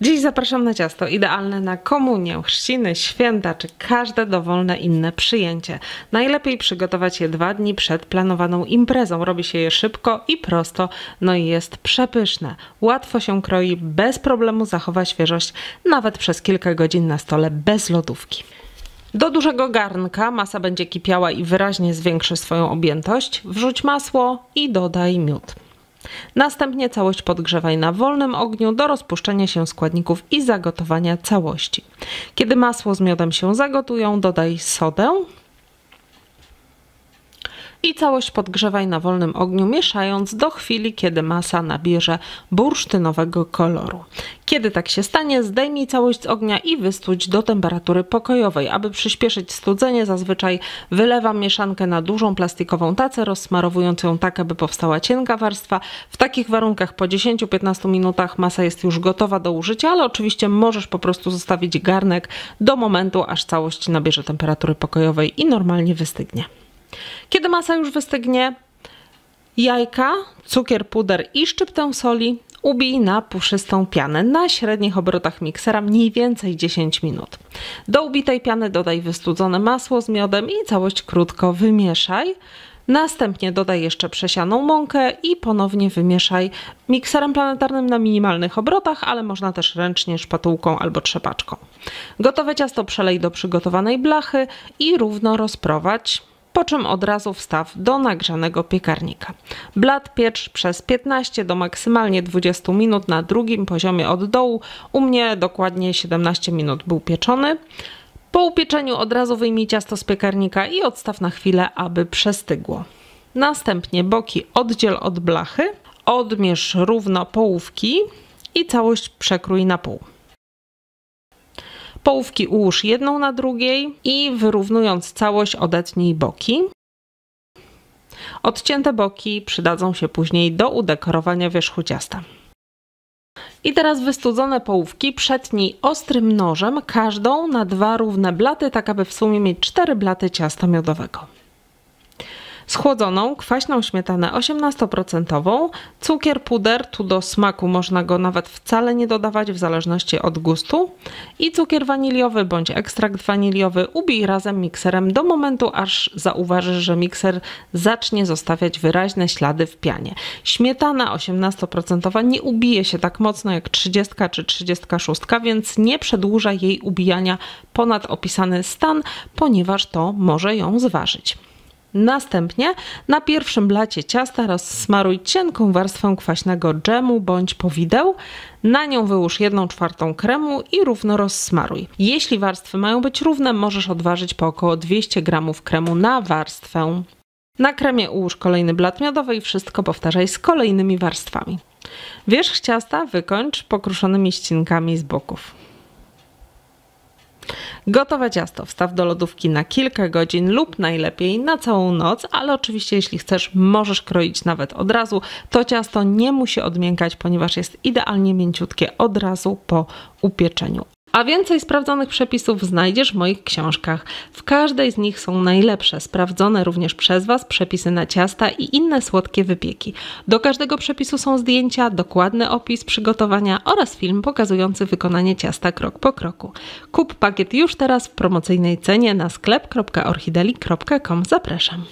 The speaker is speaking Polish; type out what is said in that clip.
Dziś zapraszam na ciasto idealne na komunię, chrzciny, święta czy każde dowolne inne przyjęcie. Najlepiej przygotować je 2 dni przed planowaną imprezą. Robi się je szybko i prosto, no i jest przepyszne. Łatwo się kroi, bez problemu zachowa świeżość, nawet przez kilka godzin na stole bez lodówki. Do dużego garnka masa będzie kipiała i wyraźnie zwiększy swoją objętość. Wrzuć masło i dodaj miód. Następnie całość podgrzewaj na wolnym ogniu do rozpuszczenia się składników i zagotowania całości. Kiedy masło z miodem się zagotują, dodaj sodę i całość podgrzewaj na wolnym ogniu, mieszając do chwili, kiedy masa nabierze bursztynowego koloru. Kiedy tak się stanie, zdejmij całość z ognia i wystudź do temperatury pokojowej. Aby przyspieszyć studzenie, zazwyczaj wylewam mieszankę na dużą plastikową tacę, rozsmarowując ją tak, aby powstała cienka warstwa. W takich warunkach po 10-15 minutach masa jest już gotowa do użycia, ale oczywiście możesz po prostu zostawić garnek do momentu, aż całość nabierze temperatury pokojowej i normalnie wystygnie. Kiedy masa już wystygnie, jajka, cukier, puder i szczyptę soli ubij na puszystą pianę na średnich obrotach miksera mniej więcej 10 minut. Do ubitej piany dodaj wystudzone masło z miodem i całość krótko wymieszaj. Następnie dodaj jeszcze przesianą mąkę i ponownie wymieszaj mikserem planetarnym na minimalnych obrotach, ale można też ręcznie, szpatułką albo trzepaczką. Gotowe ciasto przelej do przygotowanej blachy i równo rozprowadź, po czym od razu wstaw do nagrzanego piekarnika. Blat piecz przez 15 do maksymalnie 20 minut na drugim poziomie od dołu. U mnie dokładnie 17 minut był pieczony. Po upieczeniu od razu wyjmij ciasto z piekarnika i odstaw na chwilę, aby przestygło. Następnie boki oddziel od blachy, odmierz równo połówki i całość przekrój na pół. Połówki ułóż jedną na drugiej i wyrównując całość odetnij boki. Odcięte boki przydadzą się później do udekorowania wierzchu ciasta. I teraz wystudzone połówki przetnij ostrym nożem każdą na 2 równe blaty, tak aby w sumie mieć 4 blaty ciasta miodowego. Schłodzoną, kwaśną śmietanę 18%, cukier, puder, tu do smaku można go nawet wcale nie dodawać w zależności od gustu i cukier waniliowy bądź ekstrakt waniliowy ubij razem mikserem do momentu, aż zauważysz, że mikser zacznie zostawiać wyraźne ślady w pianie. Śmietana 18% nie ubije się tak mocno jak 30 czy 36, więc nie przedłużaj jej ubijania ponad opisany stan, ponieważ to może ją zważyć. Następnie na pierwszym blacie ciasta rozsmaruj cienką warstwę kwaśnego dżemu bądź powideł. Na nią wyłóż 1/4 kremu i równo rozsmaruj. Jeśli warstwy mają być równe, możesz odważyć po około 200 g kremu na warstwę. Na kremie ułóż kolejny blat miodowy i wszystko powtarzaj z kolejnymi warstwami. Wierzch ciasta wykończ pokruszonymi ścinkami z boków. Gotowe ciasto wstaw do lodówki na kilka godzin lub najlepiej na całą noc, ale oczywiście jeśli chcesz, możesz kroić nawet od razu. To ciasto nie musi odmiękać, ponieważ jest idealnie mięciutkie od razu po upieczeniu. A więcej sprawdzonych przepisów znajdziesz w moich książkach. W każdej z nich są najlepsze, sprawdzone również przez Was przepisy na ciasta i inne słodkie wypieki. Do każdego przepisu są zdjęcia, dokładny opis przygotowania oraz film pokazujący wykonanie ciasta krok po kroku. Kup pakiet już teraz w promocyjnej cenie na sklep.orchideli.com. Zapraszam.